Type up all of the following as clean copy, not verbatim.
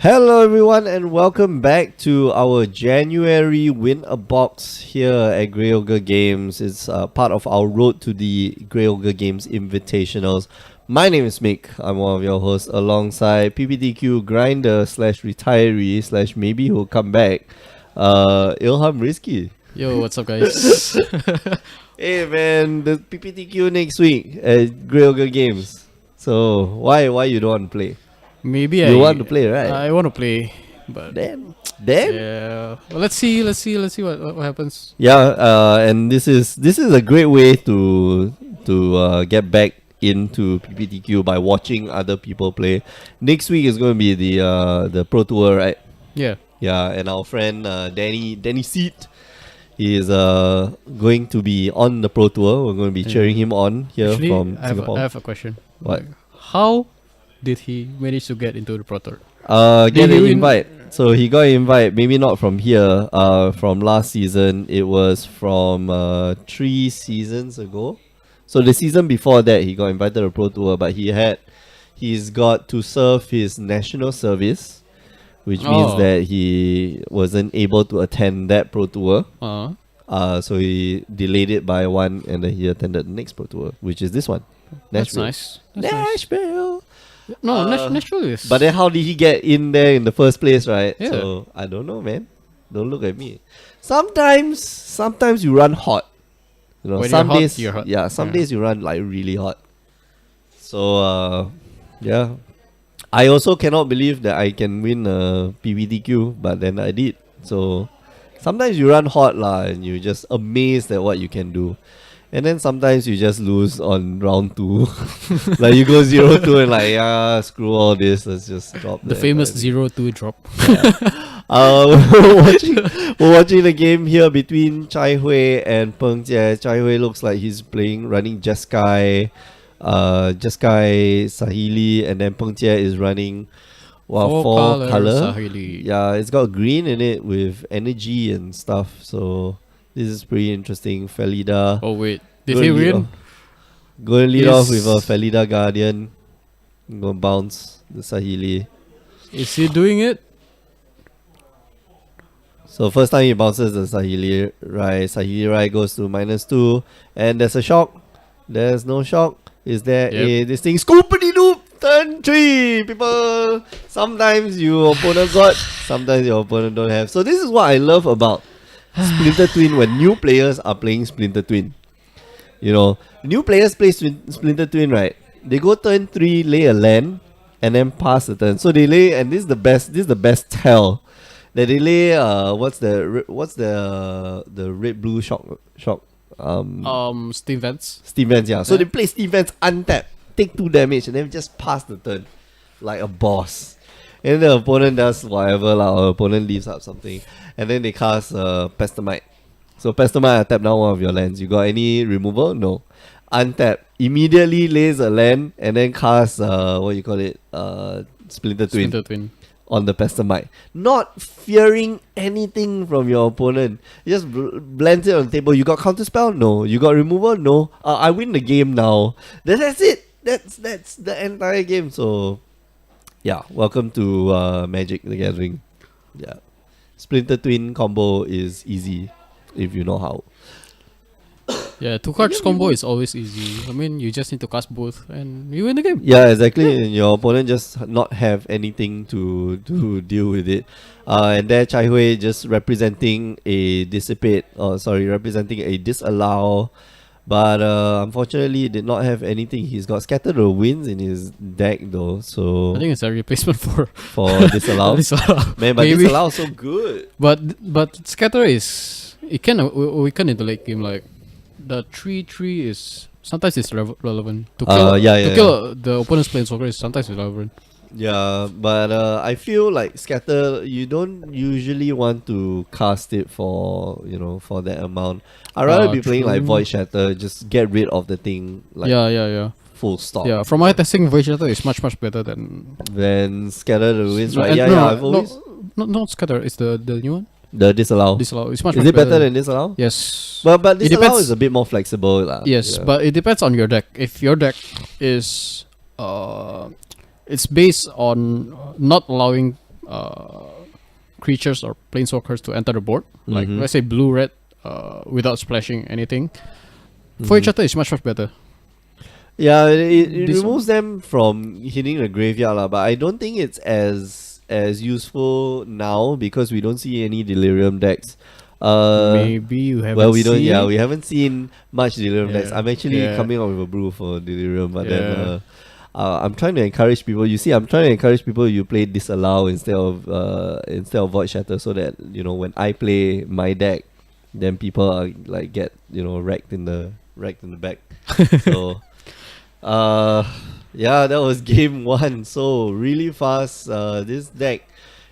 Hello everyone and welcome back to our January Win a Box here at Grey Ogre Games. It's part of our road to the Grey Ogre Games Invitationals. My name is Mick. I'm one of your hosts alongside PPTQ grinder slash retiree slash maybe he'll come back. Ilham Rizky. Yo, what's up, guys? Hey man, the PPTQ next week at Grey Ogre Games. So why you don't want to play? Maybe You want to play, right? I want to play, but Damn. yeah. Well, let's see what happens. Yeah, and this is a great way to get back into PPTQ by watching other people play. Next week is going to be the Pro Tour, right? Yeah. Yeah, and our friend Danny Seat, he is going to be on the Pro Tour. We're going to be cheering him on here Actually, from I Singapore. have a question. What? Like, how did he manage to get into the Pro Tour? Get Did an he win? invite. So he got an invite, maybe not from here, from last season. It was from 3 seasons ago. So the season before that, he got invited to Pro Tour, but he's got to serve his national service, which means Oh. that he wasn't able to attend that Pro Tour. So he delayed it by one, and then he attended the next Pro Tour, which is this one. That's Nashville. nice. That's nice. Nashville. No, Uh, Nashville is. But then how did he get in there in the first place, right? Yeah. So I don't know, man. Don't look at me. Sometimes you run hot. You know, When some you're hot, days you're hot. yeah, some Yeah. days you run like really hot. So yeah. I also cannot believe that I can win a PVDQ, but then I did. So sometimes you run hot lah and you're just amazed at what you can do. And then sometimes you just lose on round 2. Like you go 0-2 and like, yeah, screw all this, let's just drop the famous 0-2 drop. we're watching the game here between Chai Hui and Peng Jie. Chai Hui looks like he's running Jeskai, Sahili, and then Peng Jie is running four color. Sahili. Yeah, it's got green in it with energy and stuff. So this is pretty interesting. Felida. Oh wait, did Go he and lead win? off. Go and lead off with a Yes. Felida Guardian. Go bounce the Sahili. Is he doing it? So first time he bounces the Sahili Rai goes to -2, and there's a shock. There's no shock. Is there a this thing? Scoopity doop! Turn 3, people. Sometimes your opponent got, sometimes your opponent don't have. So this is what I love about Splinter Twin when new players are playing Splinter Twin. You know, new players play Splinter Twin, right? They go turn 3, lay a land, and then pass the turn. So they lay, and this is the best tell. That they lay what's the red blue shock Steam Vents. Steam Vents, yeah. So Yeah. they play Steam Vents untap, take 2 damage, and then just pass the turn like a boss. And then the opponent does whatever our opponent leaves up something, and then they cast Pestamite. So Pestamite tap down one of your lands. You got any removal? No. Untap, immediately lays a land, and then cast Splinter Twin Splinter Twin. on the Pestamite, not fearing anything from your opponent. You just blends it on the table. You got counterspell? No. You got removal? No. I win the game now. That's it. That's the entire game. So yeah, welcome to Magic the Gathering. Yeah, Splinter Twin combo is easy if you know how. Yeah, 2 cards combo is always easy. I mean, you just need to cast both and you win the game. Yeah, exactly. And your opponent just not have anything to deal with it. And there Chai Hui just representing a representing a disallow. But unfortunately did not have anything. He's got Scatter the Winds in his deck though. So I think it's a replacement for disallow. Disallow. Man, but Maybe. disallow so good. But Scatter is it can weaken in the late game. Like the 3/3 is sometimes it's relevant to kill. Yeah. Kill the opponent's planeswalker is sometimes relevant. Yeah, but I feel like Scatter, you don't usually want to cast it for that amount. I'd rather be playing like True. Void Shatter, just get rid of the thing like Yeah. full stop. Yeah, from my testing, Void Shatter is much better than Then Scatter the Winds, right? and Yeah, I've always not Scatter. It's the new one. the disallow. Disallow. It's much Is much it better than disallow? Yes. But It disallow depends. is a bit more flexible, lah. Yes, Yeah. but it depends on your deck. If your deck is it's based on not allowing creatures or planeswalkers to enter the board. Like Mhm. let's say blue red, without splashing anything. Void Shatter is much better. Yeah, it This removes them from hitting the graveyard, lah. But I don't think it's as useful now because we don't see any Delirium decks. Maybe you haven't. Well, we don't. seen Yeah, it. we haven't seen much Delirium decks. Yeah, I'm actually yeah. coming up with a brew for Delirium, but Yeah. then I'm trying to encourage people. You see, I'm trying to encourage people. You play Disallow instead of Void Shatter, so that when I play my deck, then people are like get wrecked in the back. So, yeah, that was game one. So really fast. This deck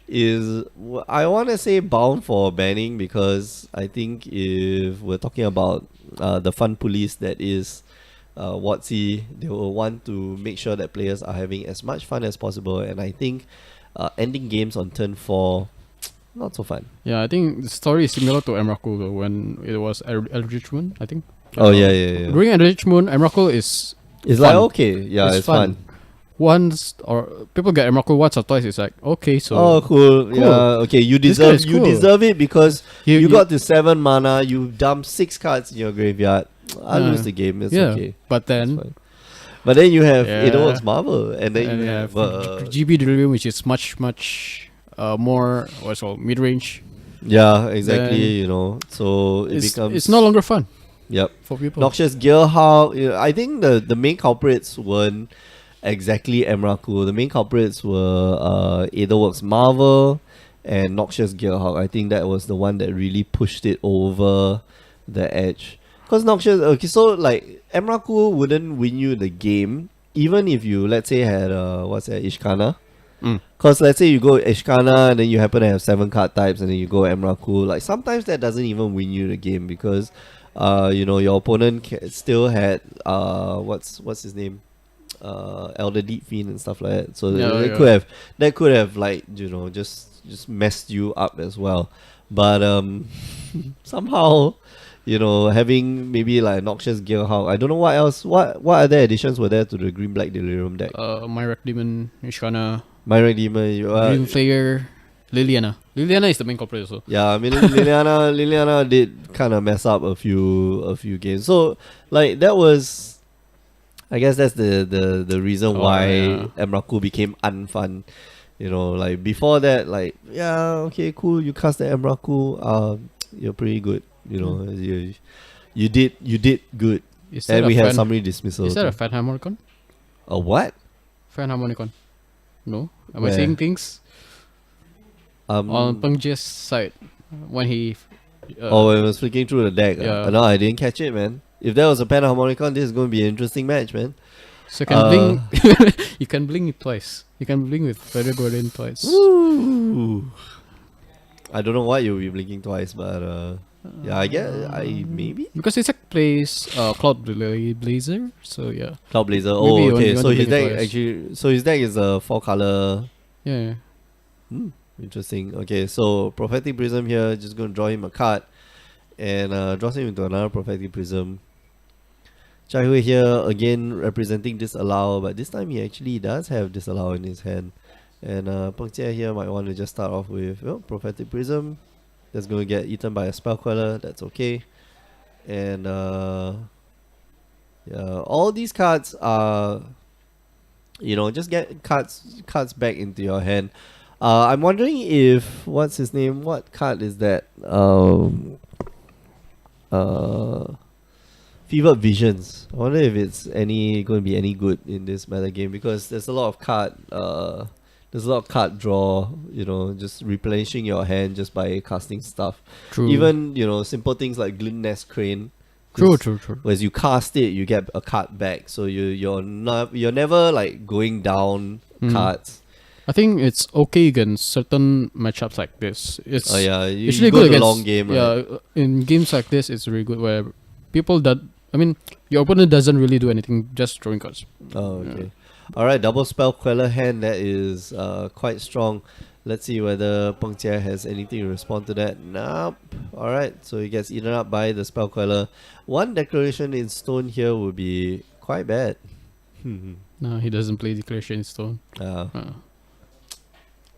is I want to say bound for banning because I think if we're talking about the fun police that is WotC, they will want to make sure that players are having as much fun as possible, and I think ending games on turn 4 not so fun. Yeah, I think the story is similar to Emrakul though, when it was Eldritch Moon, I think. Oh yeah. During Eldritch Moon, Emrakul is It's fun. like okay, yeah, it's fun. Once or people get Emrakul once or twice, it's like okay, so Oh, cool. Yeah, okay. You This guy is cool. deserve it because You- you you- got to 7 mana. You dump 6 cards in your graveyard. I Yeah. lose the game. It's yeah. okay. But It's then fine. But then you have Yeah. Edoworks Marvel, and then and you you have GB Delirium, which is much more what's called mid range. yeah, exactly. Then So it becomes it's no longer fun yep. for people. Noxious Gearhawk. I think the main culprits weren't exactly Emrakul. The main culprits were Edoworks Marvel and Noxious Gearhawk. I think that was the one that really pushed it over the edge. Because Noxious, okay, so like Emrakul wouldn't win you the game even if you let's say had Ishkana. Because let's say you go Ishkana and then you happen to have 7 card types and then you go Emrakul. Like sometimes that doesn't even win you the game because your opponent still had what's his name, Elder Deep Fiend and stuff like that. So that could have like just messed you up as well. But somehow having maybe like Noxious Gearhawk. I don't know what else. What other additions were there to the Green Black Delirium deck? Myrak Demon, Ishkana, Myric Demon. Green Player, Liliana. Liliana is the main culprit also. Yeah, I mean Liliana did kind of mess up a few games. So like that was, I guess that's the reason why Emrakul became unfun. Like before that, like okay, cool. You cast the Emrakul. You're pretty good. You did good. Is that And a we have fan- summary dismissal. Is that a Fan Harmonicon? A what? Fan Harmonicon? No? Am Where? I saying things? On Peng Jie's side, when he... When it was flicking through the deck. Yeah. No, I didn't catch it, man. If there was a Panharmonicon, this is going to be an interesting match, man. So you can blink... you can blink it twice. You can blink with Feather Guardian twice. Woo. I don't know why you'll be blinking twice, but yeah, I guess maybe Because Isaac plays Cloud Blazer, so yeah. Cloud Blazer. Maybe Oh, you okay. want So to his blink it deck twice. actually. So his deck is a 4-color. Yeah. Interesting. Okay, so Prophetic Prism here. Just gonna draw him a card, and draws him into another Prophetic Prism. Chai Hui here again representing Disallow, but this time he actually does have Disallow in his hand. And Peng Jie here might want to just start off with Prophetic Prism. That's going to get eaten by a Spell Queller. That's okay. And all these cards are, just get cards back into your hand. I'm wondering if what's his name? What card is that? Fevered Visions. I wonder if it's going to be any good in this meta game because there's a lot of card draw, just replenishing your hand just by casting stuff. True. Even, simple things like Glint Nest Crane. True. Whereas you cast it, you get a card back. So you're never like going down cards. I think it's okay against certain matchups like this. It's You usually go good to the against long game, right? Yeah, in games like this, it's really good where your opponent doesn't really do anything, just throwing cards. Oh, okay. Alright, double Spell Queller hand. That is quite strong. Let's see whether Peng Jie has anything to respond to that. Nope. Alright, so he gets eaten up by the Spell Queller. One Declaration in Stone here would be quite bad. No, he doesn't play Declaration in Stone.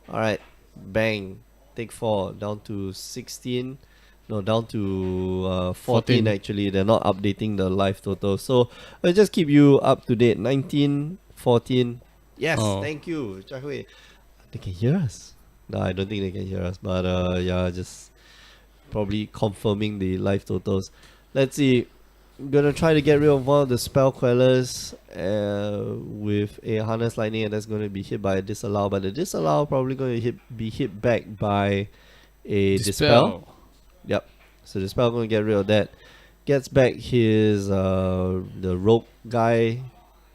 Alright. bang, take 4 down to 16. No, down to 14 14. actually. They're not updating the live total. So I'll just keep you up to date. 19, 14. Yes, Oh. thank you, Chai Hui. They can hear us. No, I don't think they can hear us. But yeah, just probably confirming the live totals. Let's see. I'm gonna try to get rid of one of the spell quellers with a harness lightning, and that's gonna be hit by a disallow. But the disallow probably gonna be hit back by a dispel. Yep. So dispel gonna get rid of that. Gets back his the rogue guy.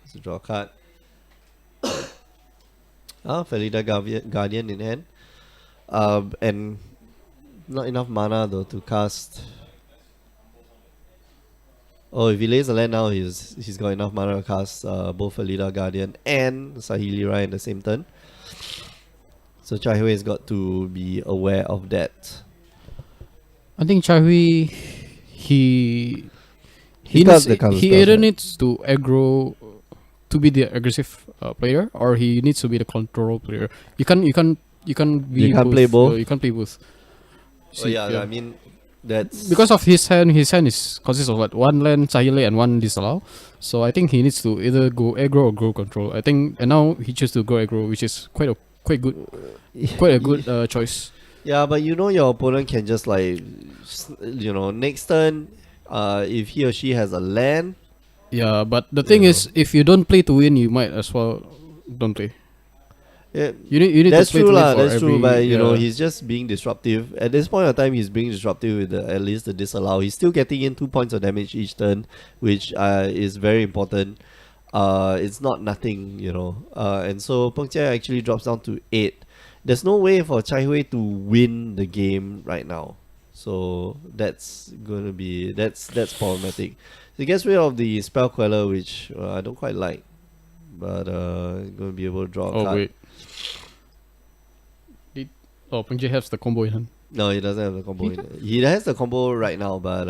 Let's draw a card. Felida Guardian in hand. And not enough mana though to cast. Oh, if he lays a land now, he's got enough mana to cast both Felida Guardian and Saheeli Rai in the same turn. So Chai Hui has got to be aware of that. I think Chai Hui, he got the counter spells, either right? needs to aggro to be the aggressive player, or he needs to be the control player. You can't be You can't play both? you can't play both. Oh yeah, I mean that's Because of his hand is consists of what, one land Saheeli and one disallow. So I think he needs to either go aggro or go control. I think, and now he chose to go aggro, which is quite a good choice. Yeah, but you know your opponent can just like, next turn, if he or she has a land, Yeah, but the thing is, if you don't play to win, you might as well don't play. yeah, You need that's to play true to win lah. for That's true, every- but yeah. he's just being disruptive. At this point of time, he's being disruptive with at least the disallow. He's still getting in 2 points of damage each turn, which is very important. It's not nothing, and so Peng Jia actually drops down to 8. There's no way for Chai Hui to win the game right now, so that's gonna be that's problematic. So he gets rid of the spell queller, which I don't quite like, but gonna be able to draw a Oh card. wait. Peng Jie has the combo in hand. No, he doesn't have the combo. He has the combo right now, but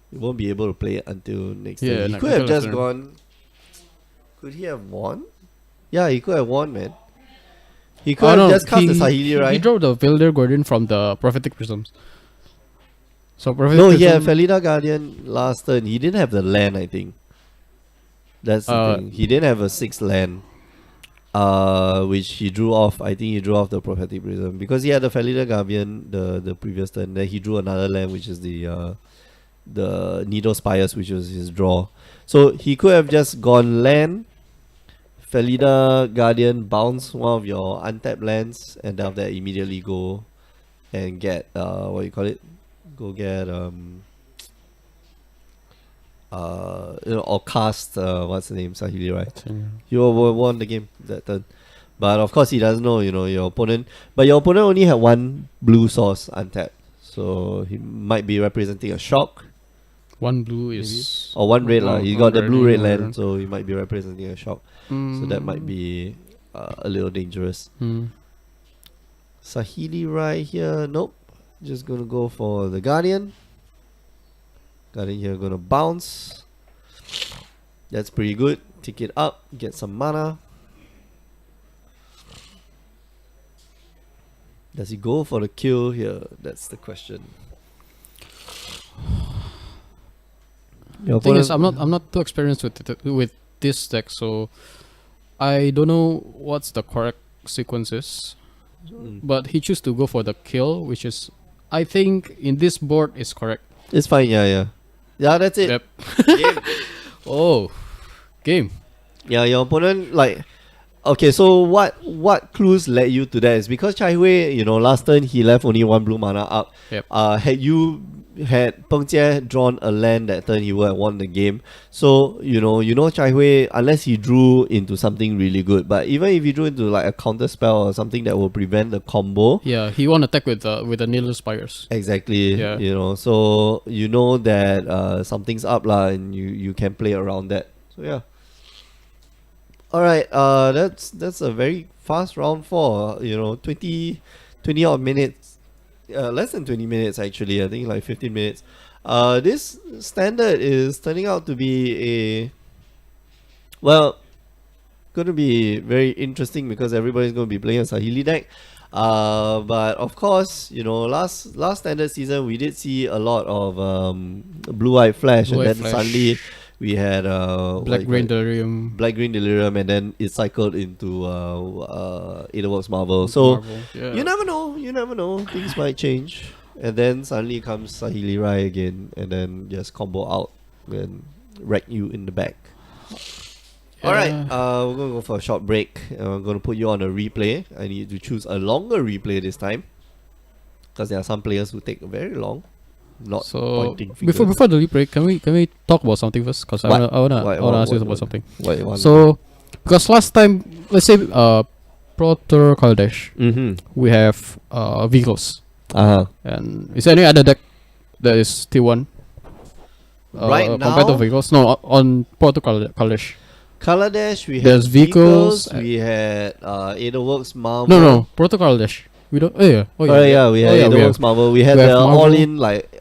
he won't be able to play it until next Yeah, turn. He like could have until just next gone. Could he have won? Yeah, he could have won, man. He could have just cast the Saheeli, right? He drove the Velder Guardian from the Prophetic Prisms. So Prophetic No, he had Prism, Felida Guardian last turn. He didn't have the land, I think. That's the thing. He didn't have a 6 land. Which he drew off. I think he drew off the Prophetic Prism because he had the Felida Guardian the previous turn. Then he drew another land, which is the Needle Spires, which was his draw. So he could have just gone land, Felida Guardian, bounce one of your untapped lands, and then after that immediately go and get what you call it? Go get or cast what's the name, Saheeli, right? You won the game that turn. But of course he doesn't know, your opponent. But your opponent only had 1 blue source untapped. So he might be representing a shock. one blue is Or 1 red lah. He got the blue red land, land. so he might be representing a shock. So that might be a little dangerous. Saheeli right here, nope. Just gonna go for the Guardian. Guardian here gonna bounce. That's pretty good. Tick it up, get some mana. Does he go for the kill here? That's the question. The thing is, I'm not too experienced with this deck, so I don't know what's the correct sequences. But he chose to go for the kill, which is, I think, in this board is correct. It's fine, yeah. Yeah, that's it. Yep. Game. Oh, game. Yeah, your opponent okay, so what clues led you to that is because Chai Hui, last turn he left only 1 blue mana up. Yep. Had Peng Jie drawn a land that turn, he would have won the game. So, Chai Hui, unless he drew into something really good, but even if he drew into like a counter spell or something that will prevent the combo. Yeah, he won attack with the Needle Spires. Exactly. Yeah. So that something's up lah, and you can play around that. So yeah. Alright, that's a very fast round 4. 20 odd minutes. Less than 20 minutes actually. I think like 15 minutes. This standard is turning out to be going to be very interesting because everybody's going to be playing a Saheeli deck. But of course, last standard season we did see a lot of Blue-Eyed Flash, and then suddenly we had Black Green Delirium, and then it cycled into Aetherworks Marvel. So yeah. you never know, things might change, and then suddenly comes Saheeli Rai again, and then just combo out and wreck you in the back. Yeah. Alright, we're going to go for a short break. I'm going to put you on a replay. I need to choose a longer replay this time, because there are some players who take very long. Not pointing fingers. Before the replay, can we talk about something first? Because I wanna ask you about something. So because last time, let's say Proto Kaladesh, we have vehicles. And is there any other deck that is T1? Right now, compared to vehicles? No, on Proto Kaladesh. Kaladesh, we There's had vehicles. We had Aetherworks Marvel. No, Proto Kaladesh. We don't. We had Aetherworks Marvel. We had we the have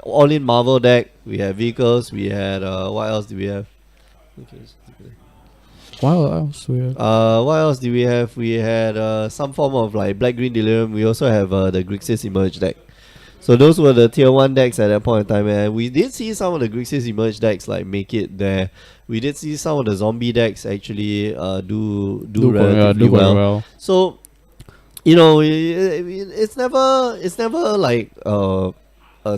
all-in Marvel deck. We had vehicles. We had what else do we have? What else we have? What else do we have? We had some form of like Black Green Delirium. We also have the Grixis Emerge deck. So those were the tier 1 decks at that point in time, and we did see some of the Grixis Emerge decks like make it there. We did see some of the zombie decks actually do relatively well. So it's never like a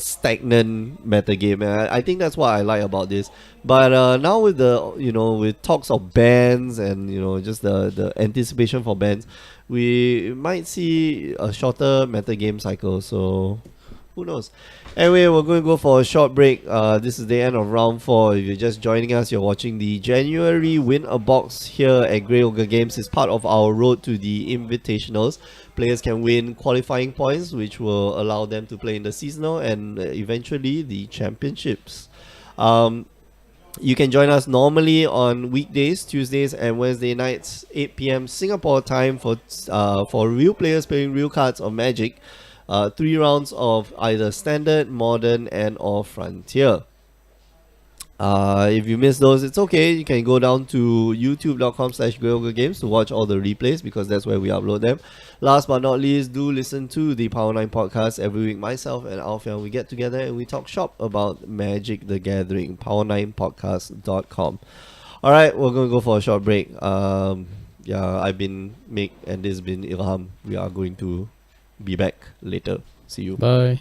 stagnant meta game, and I think that's what I like about this. But now with with talks of bans and just the anticipation for bans, we might see a shorter meta game cycle. So who knows? Anyway, we're going to go for a short break. This is the end of round 4. If you're just joining us, you're watching the January Win a Box here at Grey Ogre Games. It's part of our road to the Invitationals. Players can win qualifying points, which will allow them to play in the seasonal and eventually the championships. You can join us normally on weekdays, Tuesdays and Wednesday nights, 8 p.m. Singapore time for real players playing real cards of Magic. 3 rounds of either Standard, Modern and or Frontier. If you miss those, it's okay. You can go down to youtube.com/GreyOgreGames to watch all the replays, because that's where we upload them. Last but not least, do listen to the Power 9 podcast. Every week myself and Alfian, we get together and we talk shop about Magic the Gathering. Power9podcast.com. Alright, we're going to go for a short break. I've been Mick and this has been Ilham. We are going to be back later. See you. Bye.